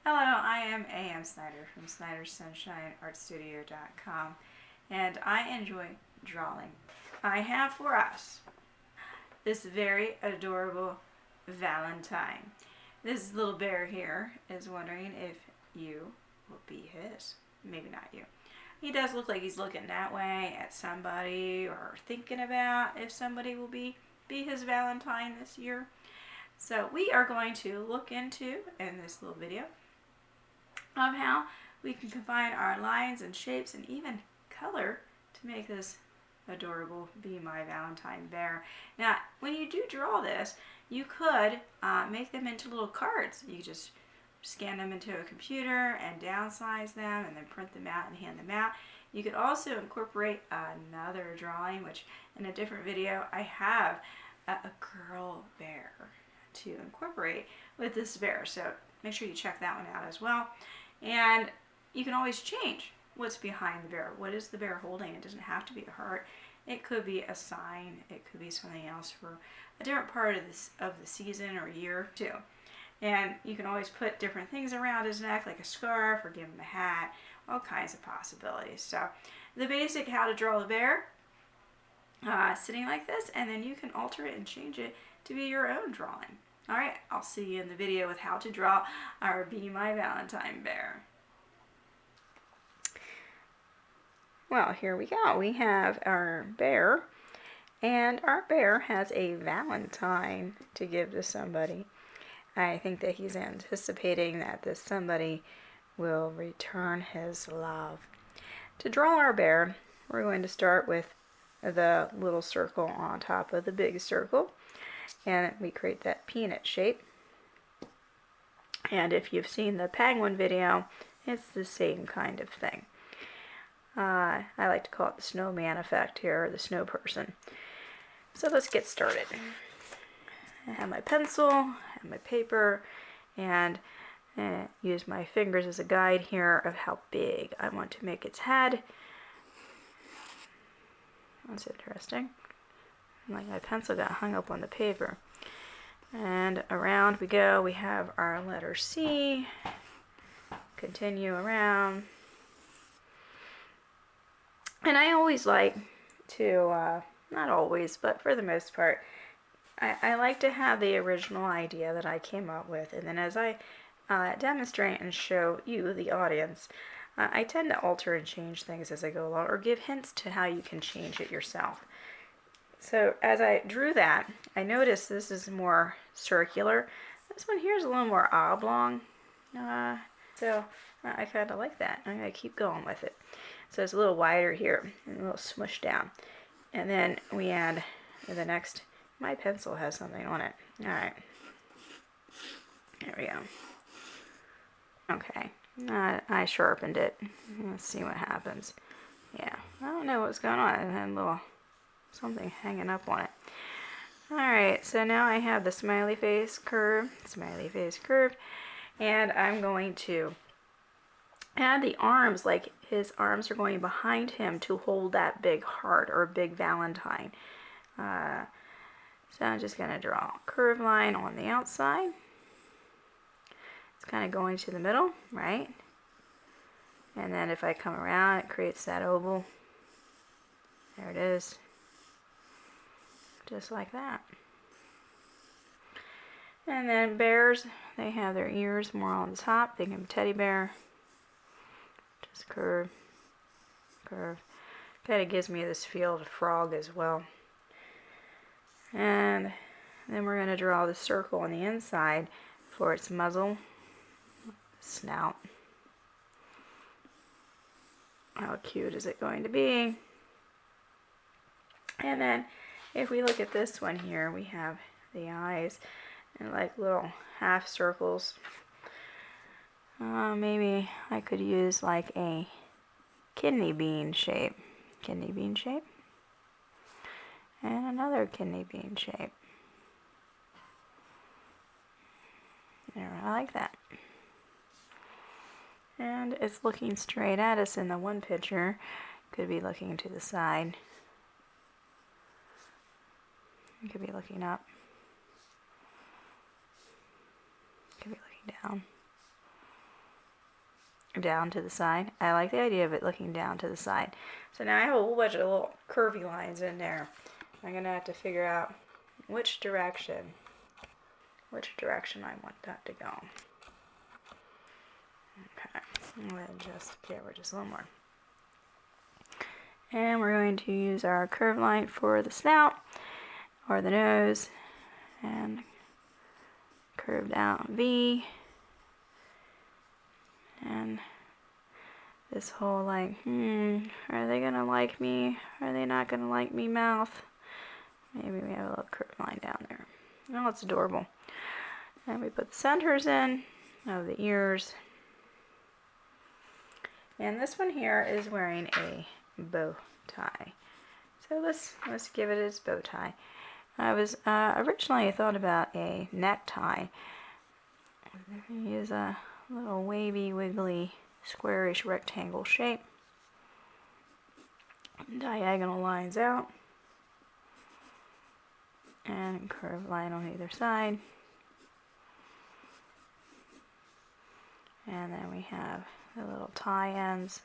Hello, I am A.M. Snyder from SnyderSunshineArtStudio.com, and I enjoy drawing. I have for us this very adorable Valentine. This little bear here is wondering if you will be his. Maybe not you. He does look like he's looking that way at somebody or thinking about if somebody will be his Valentine this year. So we are going to look into, in this little video, of how we can combine our lines and shapes and even color to make this adorable Be My Valentine Bear. Now, when you do draw this, you could make them into little cards. You just scan them into a computer and downsize them and then print them out and hand them out. You could also incorporate another drawing, which in a different video I have a girl bear to incorporate with this bear. So make sure you check that one out as well. And you can always change what's behind the bear. What is the bear holding? It doesn't have to be a heart. It could be a sign. It could be something else for a different part of the season or year too. And you can always put different things around his neck, like a scarf or give him a hat, all kinds of possibilities. So the basic how to draw the bear, sitting like this, and then you can alter it and change it to be your own drawing. Alright, I'll see you in the video with how to draw our Be My Valentine Bear. Well, here we go. We have our bear, and our bear has a valentine to give to somebody. I think that he's anticipating that this somebody will return his love. To draw our bear, we're going to start with the little circle on top of the big circle, and we create that peanut shape. And if you've seen the penguin video, it's the same kind of thing. I like to call it the snowman effect here, or the snow person. So let's get started. I have my pencil, I have my paper, and use my fingers as a guide here of how big I want to make its head. That's interesting. Like my pencil got hung up on the paper. And around we go. We have our letter C. Continue around. And I always like to, not always, but for the most part, I like to have the original idea that I came up with. And then as I demonstrate and show you, the audience, I tend to alter and change things as I go along, or give hints to how you can change it yourself. So as I drew that, I noticed this is more circular. This one here is a little more oblong. So I kind of like that. I'm going to keep going with it. So it's a little wider here and a little smushed down. And then we add the next. My pencil has something on it. Alright. There we go. Okay. I sharpened it. Let's see what happens. Yeah. I don't know what's going on. It had a little something hanging up on it. Alright, so now I have the smiley face curve, and I'm going to add the arms, like his arms are going behind him to hold that big heart or big valentine. So I'm just going to draw a curved line on the outside. It's kind of going to the middle, right? And then if I come around, it creates that oval. There it is. Just like that. And then bears, they have their ears more on the top. Think of a teddy bear. Just curve, curve. Kind of gives me this feel of a frog as well. And then we're going to draw the circle on the inside for its muzzle, snout. How cute is it going to be? And then if we look at this one here, we have the eyes and like little half circles. Maybe I could use like a kidney bean shape. And another kidney bean shape. There, I like that. And it's looking straight at us in the one picture. Could be looking to the side. You could be looking up. Could be looking down. down to the side. I like the idea of it looking down to the side. So now I have a whole bunch of little curvy lines in there. I'm going to have to figure out which direction I want that to go. Okay, I'm going to just give her just a little more. And we're going to use our curve line for the snout or the nose and curved out V. And this whole like, are they gonna like me? Are they not gonna like me mouth? Maybe we have a little curved line down there. Oh, it's adorable. And we put the centers in of the ears. And this one here is wearing a bow tie. So let's give it its bow tie. I was originally thought about a necktie. Use a little wavy, wiggly, squarish rectangle shape. Diagonal lines out. And curved line on either side. And then we have the little tie ends.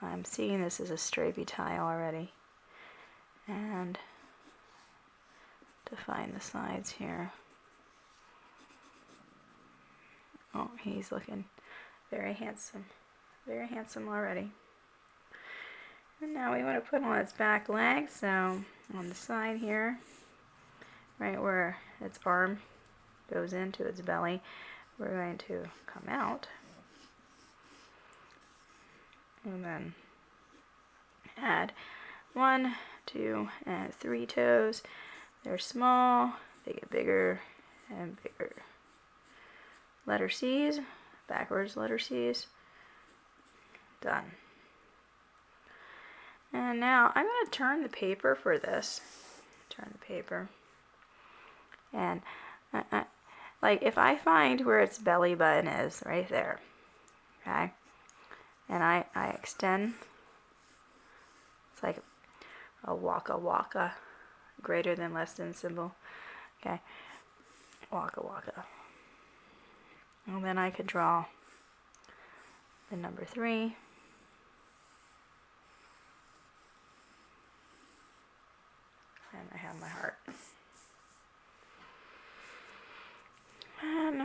I'm seeing this as a strapey tie already. And define the sides here. Oh, he's looking very handsome already. And now we want to put on its back leg, so on the side here, right where its arm goes into its belly, we're going to come out and then add 1, 2, and 3 toes. They're small, they get bigger and bigger. Letter C's, backwards letter C's, done. And now I'm going to turn the paper for this. Turn the paper. And like if I find where its belly button is, right there, okay, and I extend, it's like a waka waka, greater than less than symbol, okay, waka waka. And then I could draw the number 3. And I have my heart. And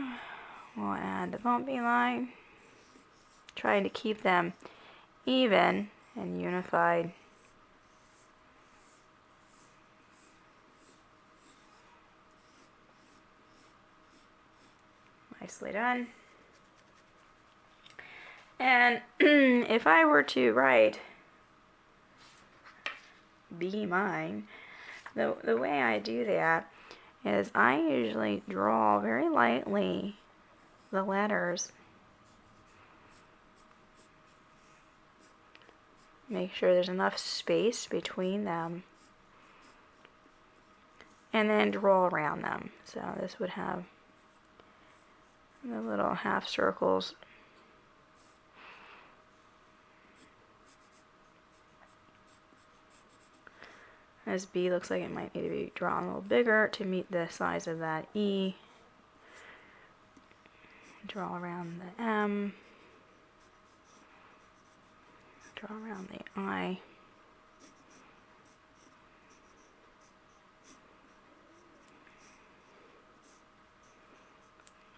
we'll add the bumpy line, trying to keep them even and unified. Nicely done. And if I were to write be mine, the way I do that is I usually draw very lightly the letters. Make sure there's enough space between them. And then draw around them. So this would have the little half circles. This B looks like it might need to be drawn a little bigger to meet the size of that E. Draw around the M. Draw around the I.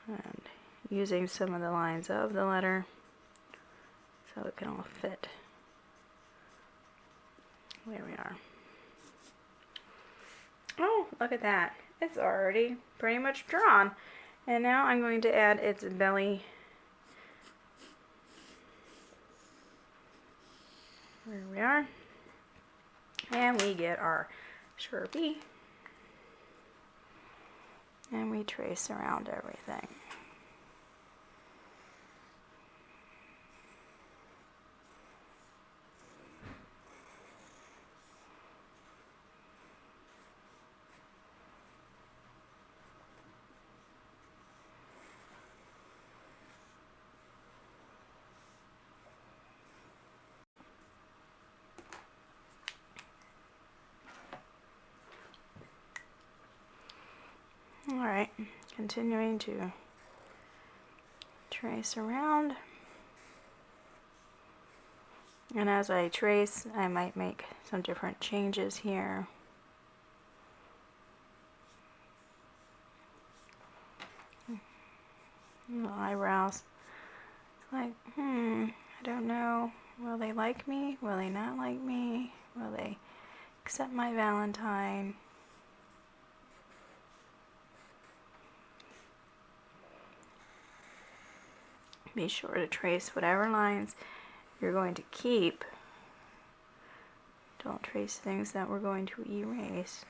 And using some of the lines of the letter so it can all fit. There we are. Oh, look at that. It's already pretty much drawn. And now I'm going to add its belly. There we are. And we get our Sharpie. And we trace around everything. Alright, continuing to trace around. And as I trace, I might make some different changes here. Eyebrows. It's like, I don't know. Will they like me? Will they not like me? Will they accept my Valentine? Be sure to trace whatever lines you're going to keep. Don't trace things that we're going to erase.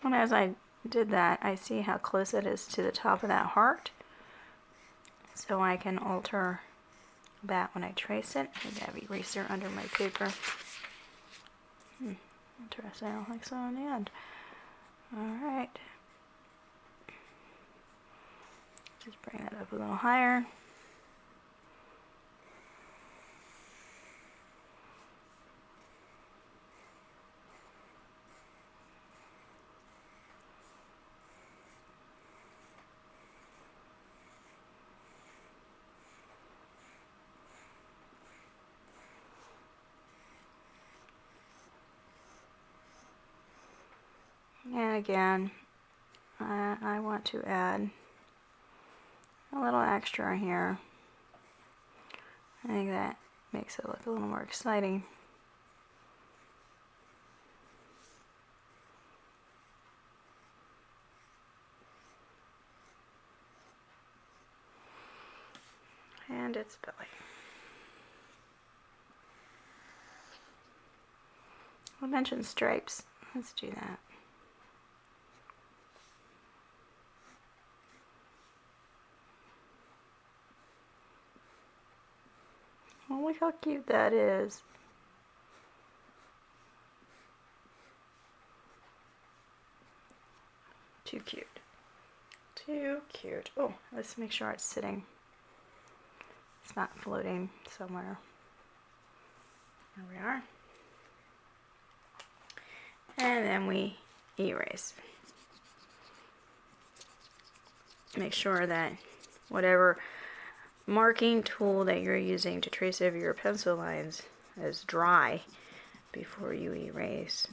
And as I did that, I see how close it is to the top of that heart. So I can alter that when I trace it. I have an eraser under my paper. Interesting, I don't think so in the end. Alright. Just bring that up a little higher. And again, I want to add a little extra here. I think that makes it look a little more exciting. And its belly. I mentioned stripes. Let's do that. Oh, look how cute that is. Too cute. Too cute. Oh, let's make sure it's sitting. It's not floating somewhere. There we are. And then we erase. Make sure that whatever marking tool that you're using to trace over your pencil lines is dry before you erase.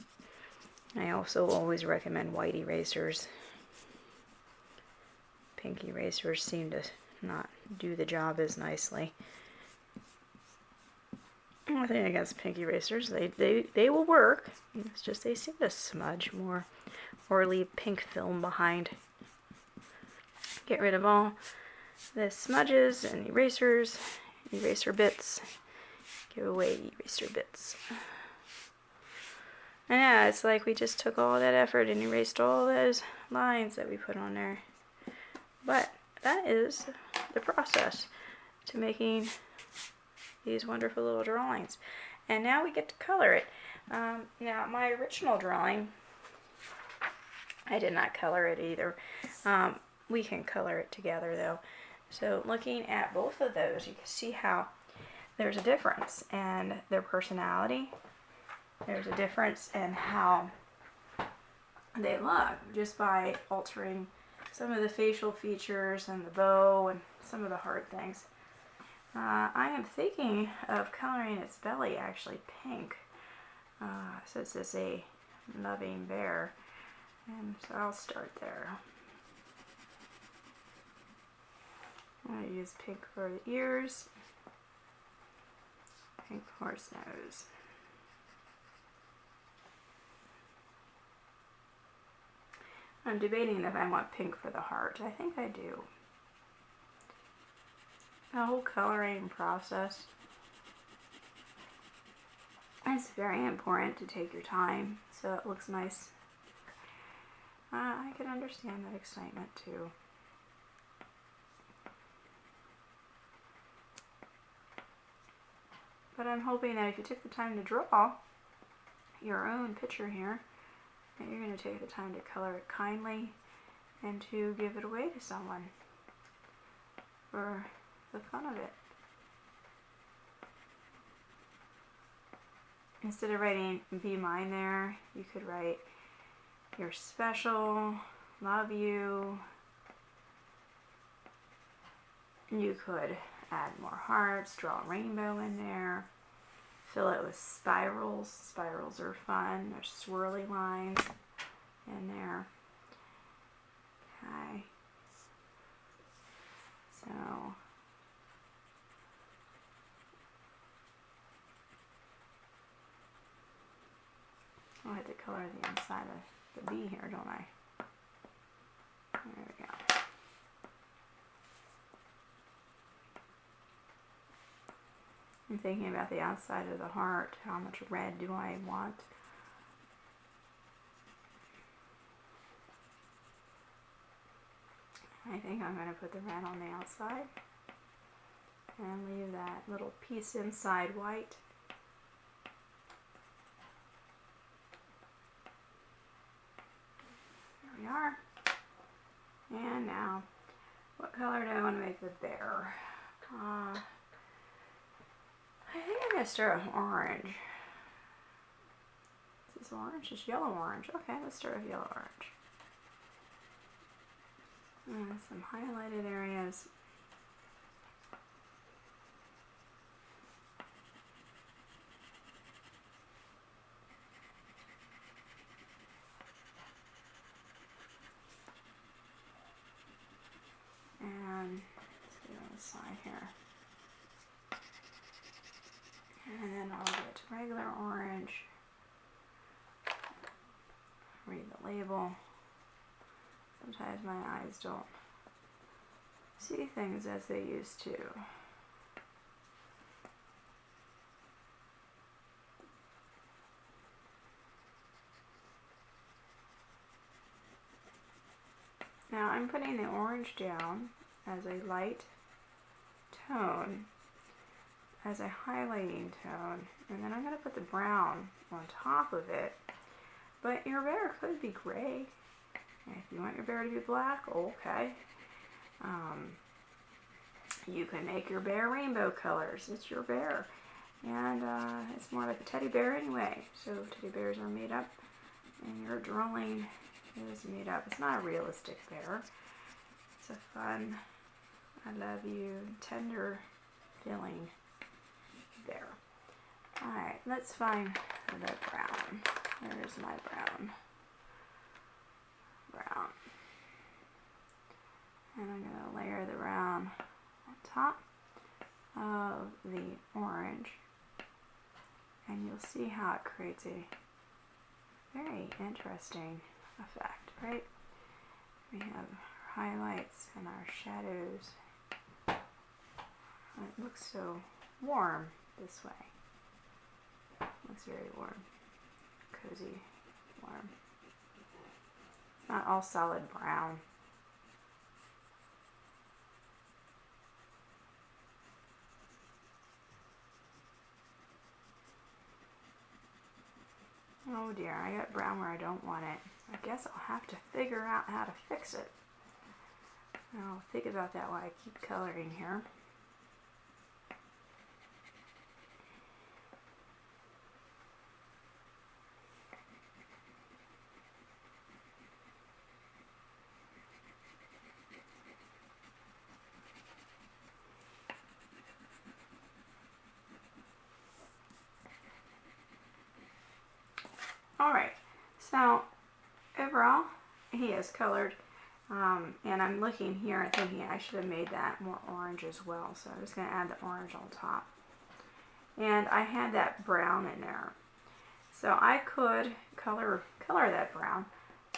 I also always recommend white erasers. Pink erasers seem to not do the job as nicely. Nothing against pink erasers, they will work. It's just they seem to smudge more or leave pink film behind. Get rid of all the smudges and erasers, eraser bits. Give away eraser bits. And yeah, it's like we just took all that effort and erased all those lines that we put on there. But that is the process to making these wonderful little drawings. And now we get to color it. Now my original drawing, I did not color it either. We can color it together though. So looking at both of those, you can see how there's a difference in their personality. There's a difference in how they look just by altering some of the facial features and the bow and some of the hard things. I am thinking of coloring its belly actually pink, since it's a loving bear, and so I'll start there. I'm going to use pink for the ears, pink horse nose. I'm debating if I want pink for the heart. I think I do. The whole coloring process, it's very important to take your time so it looks nice. I can understand that excitement too. But I'm hoping that if you took the time to draw your own picture here, And you're going to take the time to color it kindly and to give it away to someone for the fun of it. Instead of writing "be mine" there, you could write "you're special," "love you." You could add more hearts, draw a rainbow in there, fill it with spirals. Spirals are fun. There's swirly lines in there. Okay. So I have to color the inside of the bee here, don't I? There we go. I'm thinking about the outside of the heart. How much red do I want? I think I'm going to put the red on the outside and leave that little piece inside white. There we are. And now, what color do I want to make the bear? I think I'm going to start with orange. Is this orange? It's yellow orange. Okay, let's start with yellow orange. And some highlighted areas. And let's get on the side here. And then I'll get regular orange. Read the label. Sometimes my eyes don't see things as they used to. Now I'm putting the orange down as a light tone, as a highlighting tone, and then I'm going to put the brown on top of it. But your bear could be gray. If you want your bear to be black, okay. You can make your bear rainbow colors. It's your bear. And it's more like a teddy bear anyway. So teddy bears are made up, and your drawing is made up. It's not a realistic bear. It's a fun, I love you, tender feeling bear. Alright, let's find the brown. There's my brown. And I'm going to layer the brown on top of the orange, and you'll see how it creates a very interesting effect, right? We have highlights and our shadows. It looks so warm this way. It looks very warm, cozy, warm. It's not all solid brown. Oh dear, I got brown where I don't want it. I guess I'll have to figure out how to fix it. I'll think about that while I keep coloring here. Alright, so overall he is colored, and I'm looking here and thinking I should have made that more orange as well, so I'm just going to add the orange on top. And I had that brown in there, so I could color that brown,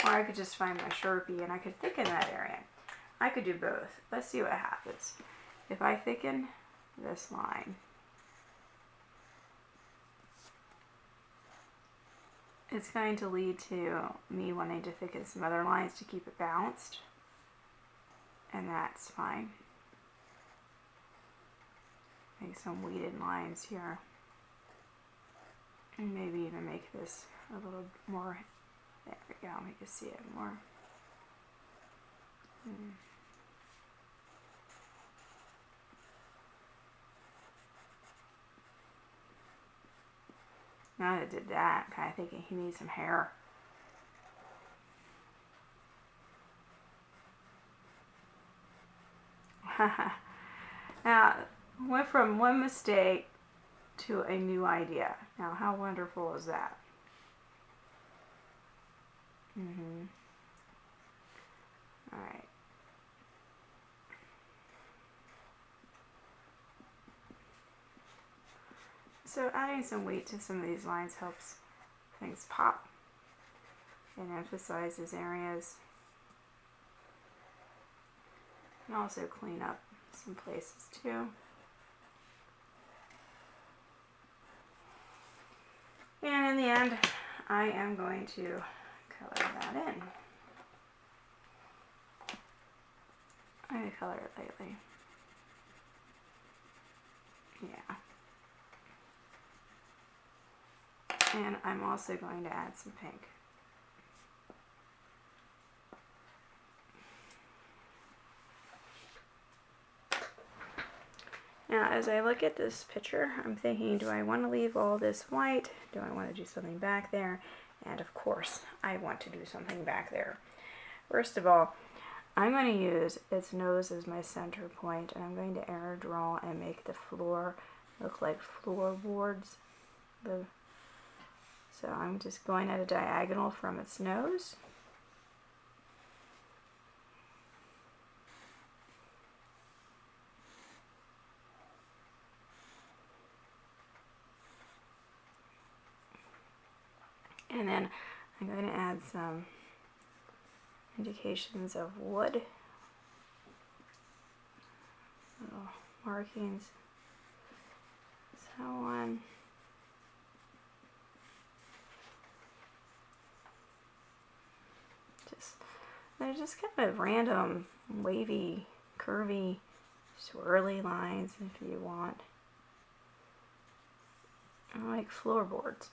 or I could just find my Sharpie and I could thicken that area. I could do both. Let's see what happens. If I thicken this line, it's going to lead to me wanting to thicken some other lines to keep it balanced, and that's fine. Make some weeded lines here, and maybe even make this a little more There we go, we can see it more. Now that I did that, I'm kind of thinking he needs some hair. Now, went from one mistake to a new idea. Now, how wonderful is that? All right. So adding some weight to some of these lines helps things pop and emphasizes areas. And also clean up some places too. And in the end, I am going to color that in. I'm going to color it lightly. Yeah. And I'm also going to add some pink. Now, as I look at this picture, I'm thinking, do I want to leave all this white? Do I want to do something back there? And of course, I want to do something back there. First of all, I'm going to use its nose as my center point, and I'm going to air draw and make the floor look like floorboards. So I'm just going at a diagonal from its nose. And then I'm going to add some indications of wood, little markings, so on. They're just kind of random, wavy, curvy, swirly lines if you want. I like floorboards.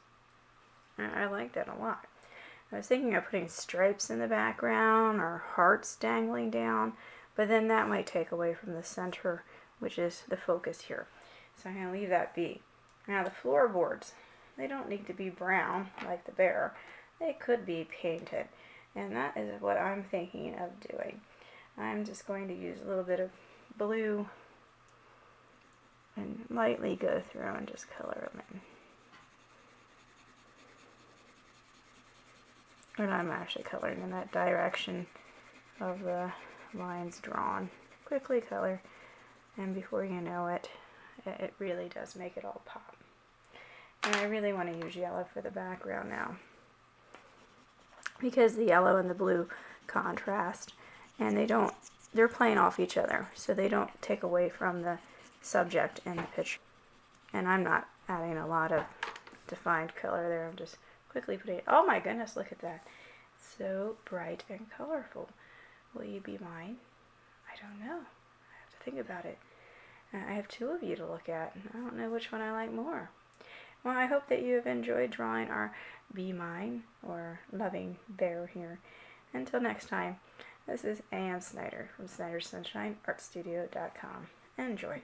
I like that a lot. I was thinking of putting stripes in the background or hearts dangling down, but then that might take away from the center, which is the focus here. So I'm going to leave that be. Now the floorboards, they don't need to be brown like the bear. They could be painted, and that is what I'm thinking of doing. I'm just going to use a little bit of blue and lightly go through and just color them in. And I'm actually coloring in that direction of the lines drawn. Quickly color, and before you know it, it really does make it all pop. And I really want to use yellow for the background now, because the yellow and the blue contrast, and they're playing off each other, so they don't take away from the subject in the picture. And I'm not adding a lot of defined color there. I'm just quickly putting it. Oh my goodness, look at that. It's so bright and colorful. Will you be mine? I don't know. I have to think about it. I have two of you to look at. I don't know which one I like more. Well, I hope that you have enjoyed drawing our Be Mine or Loving Bear here. Until next time, this is A.M. Snyder from SnyderSunshineArtStudio.com. Enjoy.